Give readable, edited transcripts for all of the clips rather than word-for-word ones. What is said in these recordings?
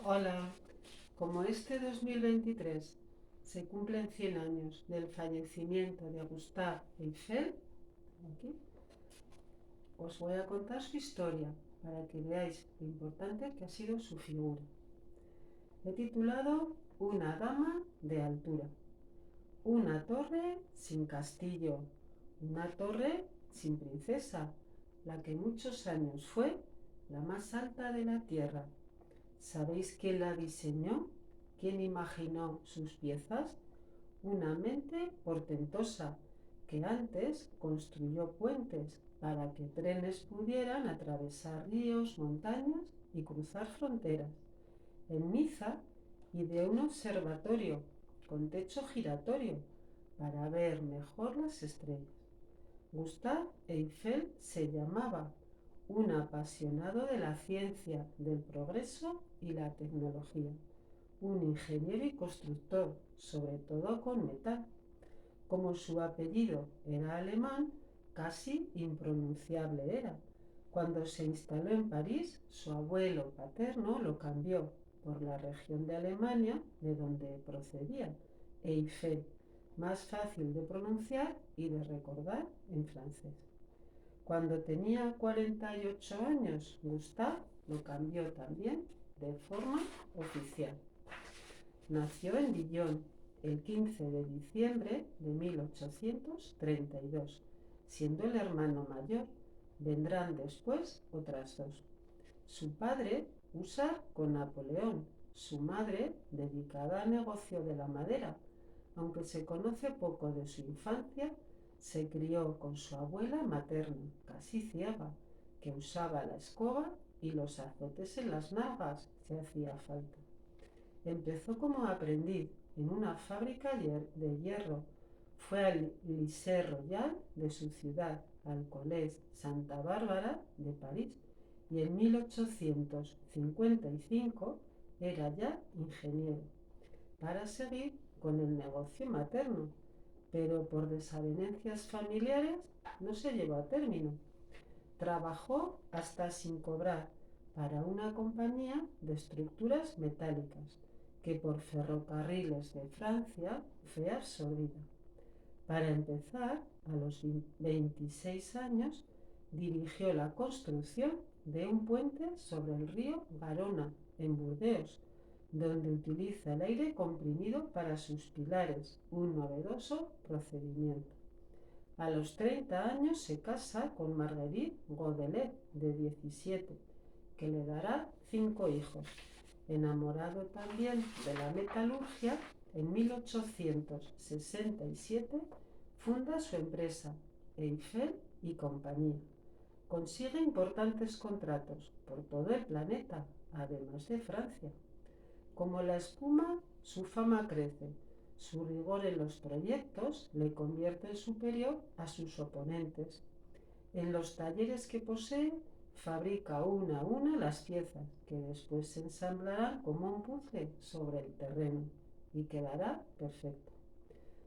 Hola, como este 2023 se cumplen 100 años del fallecimiento de Gustave Eiffel, aquí, os voy a contar su historia para que veáis lo importante que ha sido su figura. He titulado Una dama de altura. Una torre sin castillo, una torre sin princesa, la que muchos años fue la más alta de la tierra. ¿Sabéis quién la diseñó? ¿Quién imaginó sus piezas? Una mente portentosa que antes construyó puentes para que trenes pudieran atravesar ríos, montañas y cruzar fronteras. En Niza ideó un observatorio con techo giratorio para ver mejor las estrellas. Gustave Eiffel se llamaba, un apasionado de la ciencia, del progreso y la tecnología, un ingeniero y constructor, sobre todo con metal. Como su apellido era alemán, casi impronunciable era. Cuando se instaló en París, su abuelo paterno lo cambió por la región de Alemania de donde procedía, Eiffel, más fácil de pronunciar y de recordar en francés. Cuando tenía 48 años, Gustave lo cambió también de forma oficial. Nació en Dijon el 15 de diciembre de 1832, siendo el hermano mayor. Vendrán después otras dos. Su padre usa con Napoleón, su madre dedicada al negocio de la madera. Aunque se conoce poco de su infancia, se crió con su abuela materna, casi ciega, que usaba la escoba y los azotes en las nalgas si hacía falta. Empezó como aprendiz en una fábrica de hierro. Fue al Lycée Royal de su ciudad, al Collège Santa Bárbara de París, y en 1855 era ya ingeniero para seguir con el negocio materno, pero por desavenencias familiares no se llevó a término. Trabajó hasta sin cobrar para una compañía de estructuras metálicas que por ferrocarriles de Francia fue absorbida. Para empezar, a los 26 años, dirigió la construcción de un puente sobre el río Garona, en Burdeos, donde utiliza el aire comprimido para sus pilares, un novedoso procedimiento. A los 30 años se casa con Marguerite Godelet, de 17, que le dará 5 hijos. Enamorado también de la metalurgia, en 1867 funda su empresa, Eiffel y compañía. Consigue importantes contratos por todo el planeta, además de Francia. Como la espuma, su fama crece. Su rigor en los proyectos le convierte en superior a sus oponentes. En los talleres que posee, fabrica una a una las piezas, que después se ensamblarán como un puzzle sobre el terreno y quedará perfecto.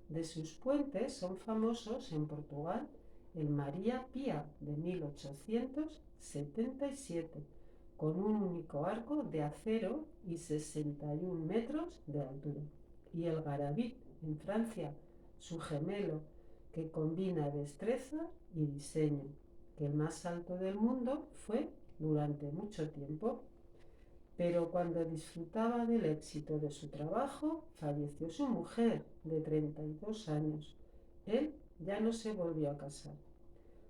De sus puentes son famosos en Portugal el María Pía de 1877, con un único arco de acero y 61 metros de altura, y el Garavit en Francia, su gemelo, que combina destreza y diseño, que el más alto del mundo fue durante mucho tiempo. Pero cuando disfrutaba del éxito de su trabajo, falleció su mujer de 32 años. Él ya no se volvió a casar.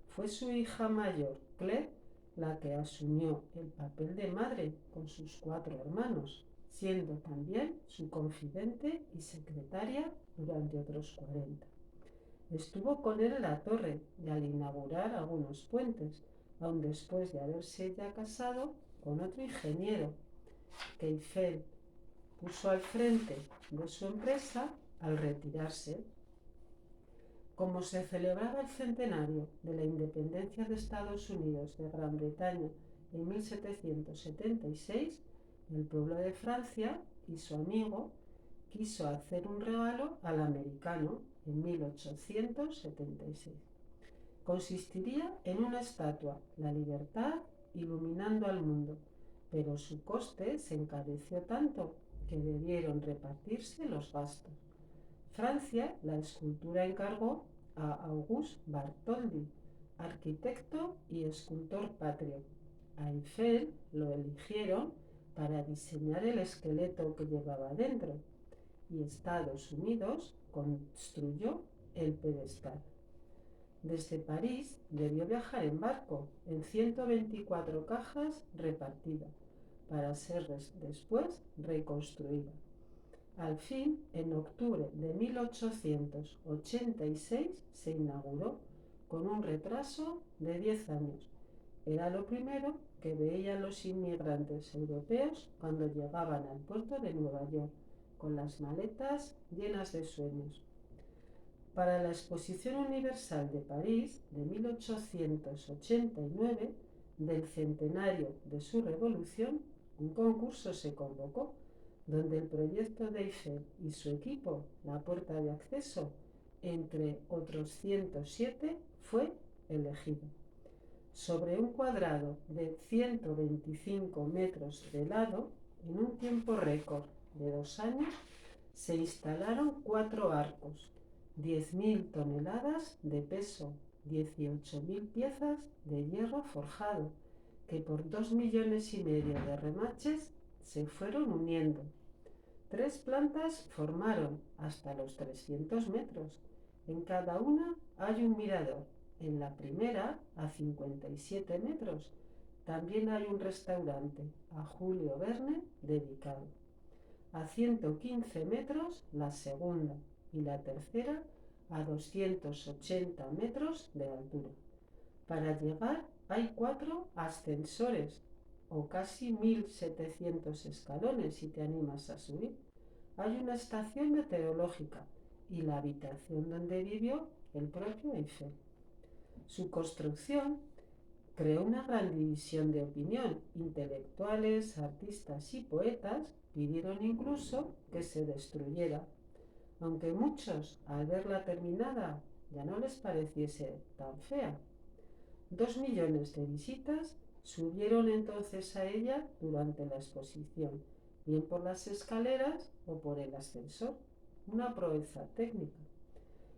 Fue su hija mayor, Claire, la que asumió el papel de madre con sus 4 hermanos, siendo también su confidente y secretaria durante otros 40. Estuvo con él en la torre y al inaugurar algunos puentes, aun después de haberse ya casado con otro ingeniero que Eiffel puso al frente de su empresa al retirarse. Como se celebraba el centenario de la independencia de Estados Unidos de Gran Bretaña en 1776, el pueblo de Francia y su amigo quiso hacer un regalo al americano en 1876. Consistiría en una estatua, la libertad iluminando al mundo, pero su coste se encareció tanto que debieron repartirse los gastos. Francia la escultura encargó a Auguste Bartholdi, arquitecto y escultor patrio. A Eiffel lo eligieron para diseñar el esqueleto que llevaba dentro y Estados Unidos construyó el pedestal. Desde París debió viajar en barco en 124 cajas repartidas para ser después reconstruida. Al fin, en octubre de 1886 se inauguró con un retraso de 10 años. Era lo primero que veían los inmigrantes europeos cuando llegaban al puerto de Nueva York, con las maletas llenas de sueños. Para la Exposición Universal de París de 1889, del centenario de su revolución, un concurso se convocó donde el proyecto de Eiffel y su equipo, la puerta de acceso, entre otros 107, fue elegido. Sobre un cuadrado de 125 metros de lado, en un tiempo récord de 2 años, se instalaron 4 arcos, 10.000 toneladas de peso, 18.000 piezas de hierro forjado, que por 2,5 millones de remaches se fueron uniendo. 3 plantas formaron hasta los 300 metros. En cada una hay un mirador. En la primera, a 57 metros, también hay un restaurante a Julio Verne dedicado. A 115 metros, la segunda, y la tercera a 280 metros de altura. Para llegar hay 4 ascensores o casi 1.700 escalones si te animas a subir. Hay una estación meteorológica y la habitación donde vivió el propio Eiffel. Su construcción creó una gran división de opinión. Intelectuales, artistas y poetas pidieron incluso que se destruyera, aunque muchos, al verla terminada, ya no les pareciese tan fea. 2 millones de visitas subieron entonces a ella durante la exposición, bien por las escaleras o por el ascensor, una proeza técnica.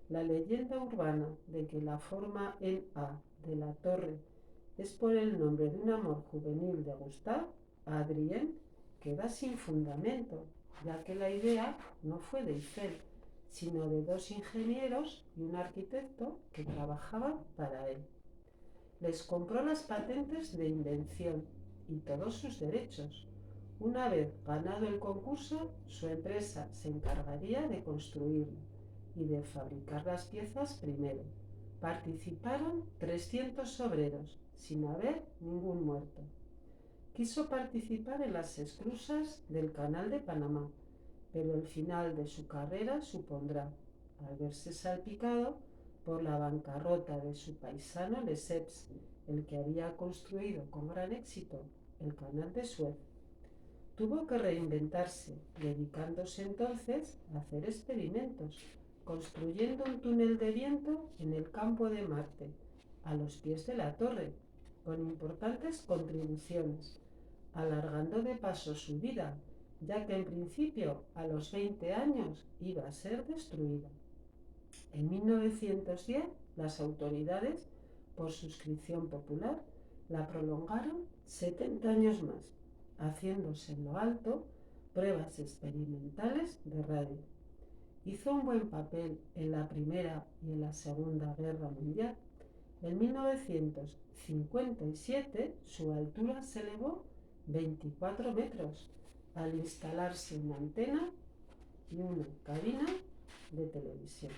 La leyenda urbana de que la forma en A de la torre es por el nombre de un amor juvenil de Gustave Adrien queda sin fundamento, ya que la idea no fue de Eiffel, sino de 2 ingenieros y un arquitecto que trabajaban para él. Les compró las patentes de invención y todos sus derechos. Una vez ganado el concurso, su empresa se encargaría de construirlo y de fabricar las piezas primero. Participaron 300 obreros, sin haber ningún muerto. Quiso participar en las esclusas del Canal de Panamá, pero el final de su carrera supondrá, al verse salpicado por la bancarrota de su paisano Lesseps, el que había construido con gran éxito el Canal de Suez. Tuvo que reinventarse, dedicándose entonces a hacer experimentos, construyendo un túnel de viento en el campo de Marte, a los pies de la torre, con importantes contribuciones, alargando de paso su vida, ya que en principio a los 20 años iba a ser destruida. En 1910, las autoridades, por suscripción popular, la prolongaron 70 años más, haciéndose en lo alto pruebas experimentales de radio. Hizo un buen papel en la Primera y en la Segunda Guerra Mundial. En 1957 su altura se elevó 24 metros al instalarse una antena y una cabina de televisión.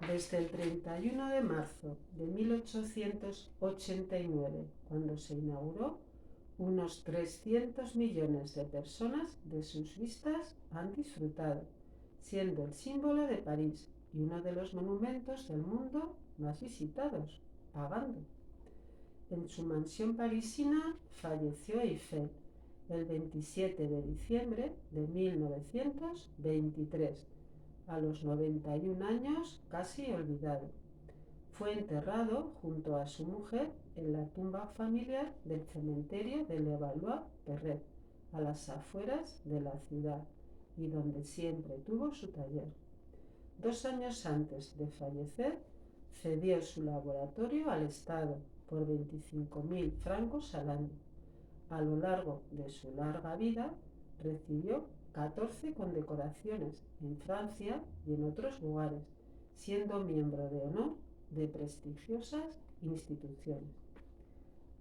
Desde el 31 de marzo de 1889, cuando se inauguró, unos 300 millones de personas de sus vistas han disfrutado, siendo el símbolo de París y uno de los monumentos del mundo más visitados, pagando. En su mansión parisina falleció Eiffel el 27 de diciembre de 1923, a los 91 años, casi olvidado. fue enterrado junto a su mujer en la tumba familiar del cementerio de Levallois-Perret, a las afueras de la ciudad, y donde siempre tuvo su taller. 2 años antes de fallecer, cedió su laboratorio al Estado por 25.000 francos al año. A lo largo de su larga vida, recibió 14 condecoraciones en Francia y en otros lugares, siendo miembro de honor de prestigiosas instituciones.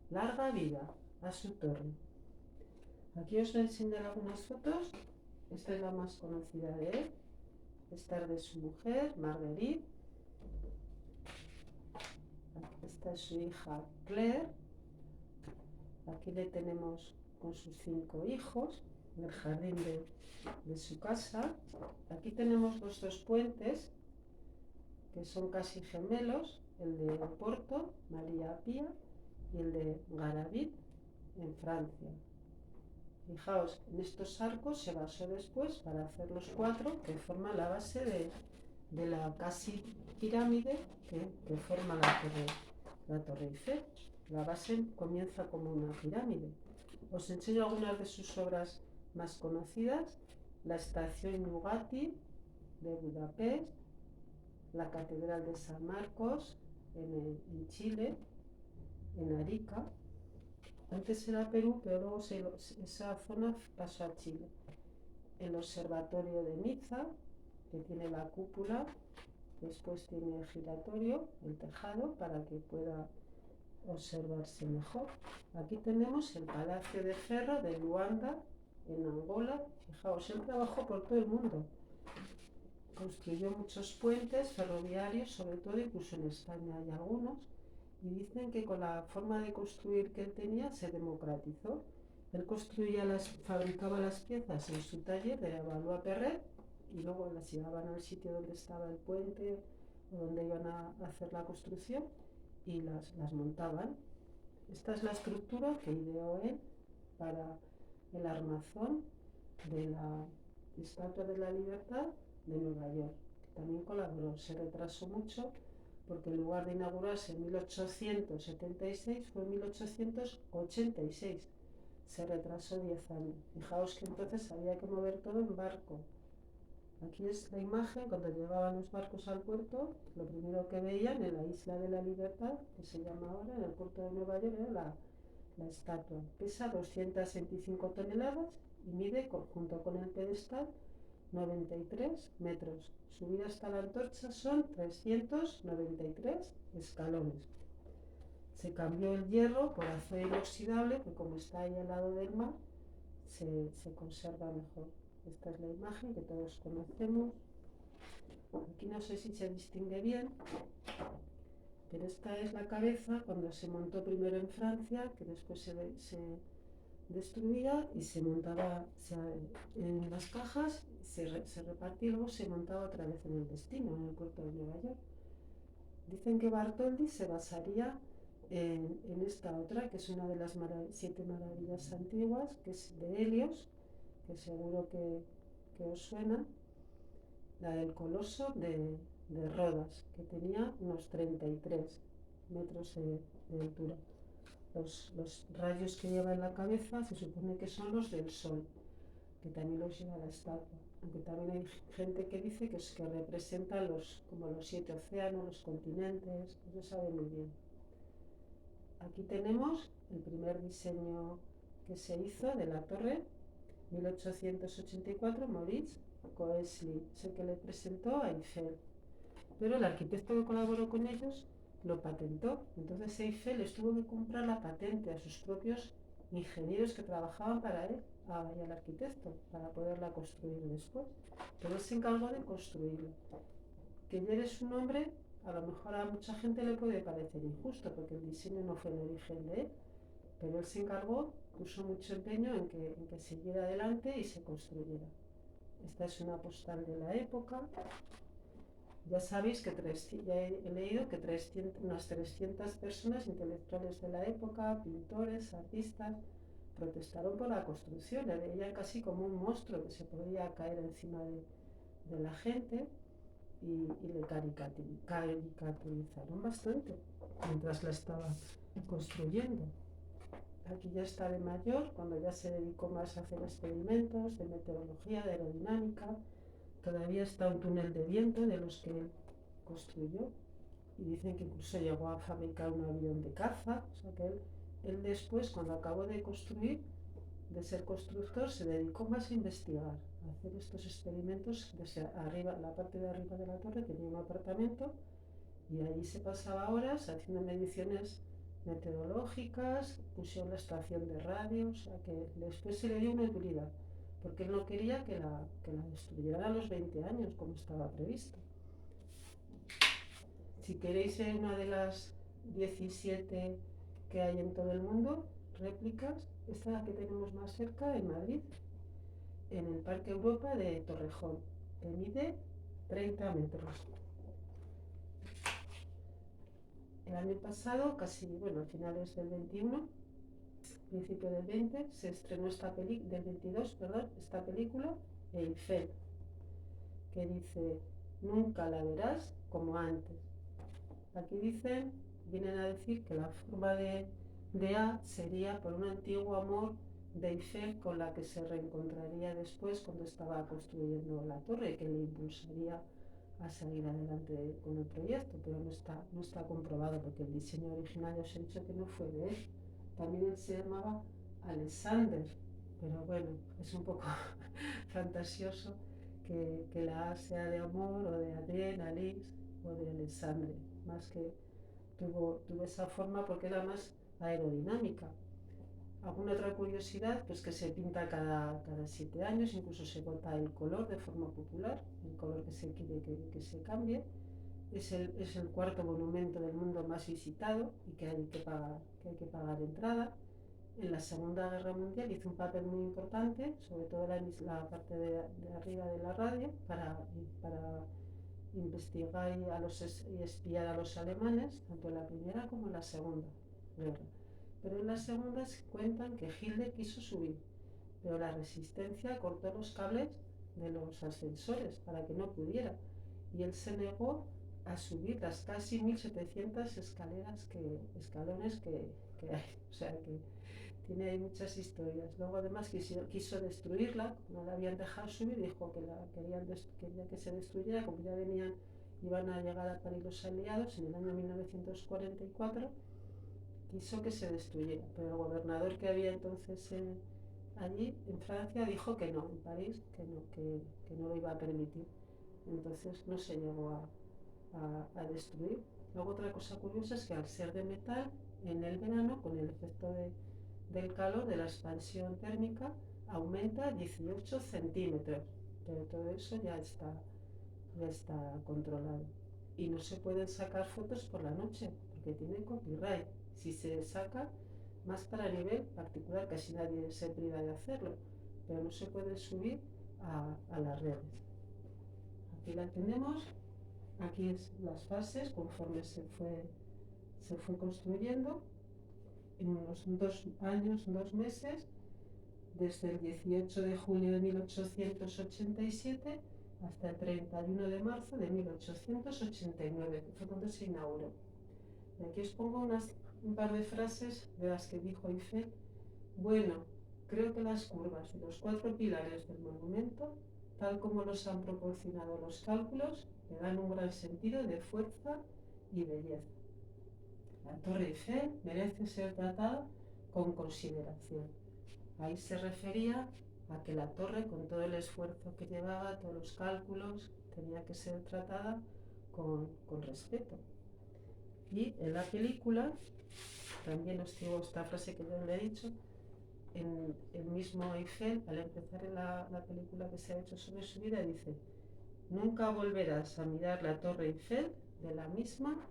Larga vida a su torre. Aquí os voy a enseñar algunas fotos. Esta es la más conocida de él. Esta es de su mujer, Marguerite. Esta es su hija, Claire. Aquí le tenemos con sus 5 hijos en el jardín de su casa. Aquí tenemos los 2 puentes, que son casi gemelos, el de Oporto, María Pía, y el de Garavit, en Francia. Fijaos, en estos arcos se basó después para hacer los 4 que forman la base de la casi pirámide que forma la Torre Eiffel. La base comienza como una pirámide. Os enseño algunas de sus obras más conocidas: la Estación Nugatti de Budapest, la Catedral de San Marcos en Chile, en Arica. Antes era Perú, pero luego esa zona pasó a Chile. El Observatorio de Niza, que tiene la cúpula, después tiene el giratorio, el tejado, para que pueda observarse mejor. Aquí tenemos el Palacio de Ferro de Luanda, en Angola. Fijaos, él trabajó por todo el mundo. Construyó muchos puentes ferroviarios, sobre todo, incluso en España hay algunos, y dicen que con la forma de construir que él tenía se democratizó. Él fabricaba las piezas en su taller de Levallois-Perret y luego las llevaban al sitio donde estaba el puente o donde iban a hacer la construcción y las montaban. Esta es la estructura que ideó él para el armazón de la Estatua de la Libertad de Nueva York, que también colaboró. Se retrasó mucho porque en lugar de inaugurarse en 1876 fue en 1886. Se retrasó 10 años. Fijaos que entonces había que mover todo en barco. Aquí es la imagen cuando llegaban los barcos al puerto. Lo primero que veían en la Isla de la Libertad, que se llama ahora, en el puerto de Nueva York, era la estatua. Pesa 225 toneladas y mide, junto con el pedestal, 93 metros. Subir hasta la antorcha son 393 escalones. Se cambió el hierro por acero inoxidable, que como está ahí al lado del mar, se conserva mejor. Esta es la imagen que todos conocemos. Aquí no sé si se distingue bien, pero esta es la cabeza cuando se montó primero en Francia, que después se destruía y se montaba en las cajas, se repartía y luego se montaba otra vez en el destino, en el puerto de Nueva York. Dicen que Bartholdi se basaría en esta otra, que es una de las 7 maravillas antiguas, que es de Helios, que seguro que os suena, la del Coloso de Rodas, que tenía unos 33 metros de altura. Los rayos que lleva en la cabeza se supone que son los del sol, que también los lleva la estatua, aunque también hay gente que dice que representan como los 7 océanos, los continentes, no se sabe muy bien. Aquí tenemos el primer diseño que se hizo de la torre, 1884, Maurice Coesley, es el que le presentó a Eiffel, pero el arquitecto que colaboró con ellos lo patentó. Entonces Eiffel les tuvo que comprar la patente a sus propios ingenieros que trabajaban para él y al arquitecto para poderla construir después. Pero él se encargó de construirlo. Que lleve su nombre, a lo mejor a mucha gente le puede parecer injusto porque el diseño no fue el origen de él, pero él se encargó, puso mucho empeño en que siguiera adelante y se construyera. Esta es una postal de la época. Ya sabéis que ya he leído que unas 300 personas intelectuales de la época, pintores, artistas, protestaron por la construcción. Le veían casi como un monstruo que se podía caer encima de la gente. y le caricaturizaron bastante mientras la estaba construyendo. Aquí ya está de mayor, cuando ya se dedicó más a hacer experimentos de meteorología, de aerodinámica. Todavía está un túnel de viento de los que él construyó, y dicen que incluso llegó a fabricar un avión de caza. O sea que él después, cuando acabó de construir, de ser constructor, se dedicó más a investigar, a hacer estos experimentos desde arriba, la parte de arriba de la torre. Tenía un apartamento y ahí se pasaba horas haciendo mediciones meteorológicas, pusieron la estación de radio. O sea que después se le dio una utilidad, porque él no quería que la destruyeran a los 20 años, como estaba previsto. Si queréis ver una de las 17 que hay en todo el mundo, réplicas, esta es la que tenemos más cerca, en Madrid, en el Parque Europa de Torrejón, que mide 30 metros. El año pasado, casi, bueno, a finales del 21, principio del 20, se estrenó del 22, perdón, esta película, Eiffel, que dice: nunca la verás como antes. Aquí vienen a decir que la forma de A sería por un antiguo amor de Eiffel con la que se reencontraría después cuando estaba construyendo la torre, que le impulsaría a seguir adelante con el proyecto, pero no está comprobado, porque el diseño original ya os he dicho que no fue de él. También él se llamaba Alexander, pero bueno, es un poco fantasioso que la A sea de amor, o de Adrienne, Alice, o de Alexandre, más que tuvo esa forma porque era más aerodinámica. Alguna otra curiosidad, pues que se pinta cada 7 años, incluso se vota el color de forma popular, el color que se quiere que se cambie. Es el cuarto monumento del mundo más visitado y que hay que pagar entrada. En la Segunda Guerra Mundial hizo un papel muy importante, sobre todo la parte de arriba de la radio, para investigar y espiar a los alemanes, tanto en la Primera como en la Segunda Guerra. Pero en la Segunda se cuentan que Hitler quiso subir, pero la resistencia cortó los cables de los ascensores para que no pudiera, y él se negó a subir las casi 1700 escalones que hay. O sea que tiene ahí muchas historias. Luego además quiso destruirla, no la habían dejado subir, dijo que quería que se destruyera, como ya iban a llegar a París los aliados en el año 1944, quiso que se destruyera, pero el gobernador que había entonces allí en Francia dijo que no, en París, que no lo iba a permitir. Entonces no se llegó a destruir. Luego otra cosa curiosa es que al ser de metal, en el verano, con el efecto del calor, de la expansión térmica, aumenta 18 centímetros, pero todo eso ya está controlado. Y no se pueden sacar fotos por la noche, porque tiene copyright. Si se saca, más para nivel particular, casi nadie se priva de hacerlo, pero no se puede subir a las redes. Aquí la tenemos, aquí es las fases conforme se fue construyendo en unos 2 años, 2 meses, desde el 18 de junio de 1887 hasta el 31 de marzo de 1889, que fue cuando se inauguró. Y aquí os pongo un par de frases de las que dijo Eiffel. Bueno, creo que las curvas de los 4 pilares del monumento, tal como los han proporcionado los cálculos, le dan un gran sentido de fuerza y belleza. La Torre Eiffel merece ser tratada con consideración. Ahí se refería a que la torre, con todo el esfuerzo que llevaba, todos los cálculos, tenía que ser tratada con respeto. Y en la película, también os digo esta frase que yo le he dicho, en el mismo Eiffel, al empezar la película que se ha hecho sobre su vida, dice: nunca volverás a mirar la Torre Eiffel de la misma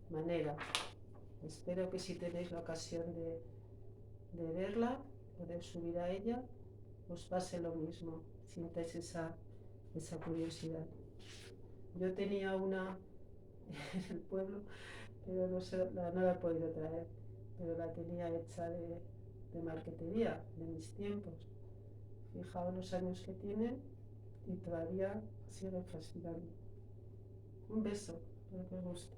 manera. Espero que si tenéis la ocasión de verla, poder subir a ella, os pase lo mismo, sintáis esa curiosidad. Yo tenía una en el pueblo, pero no la he podido traer, pero la tenía hecha de marquetería, de mis tiempos. Fijaos los años que tiene y todavía sigue fascinando. Un beso, espero que os guste.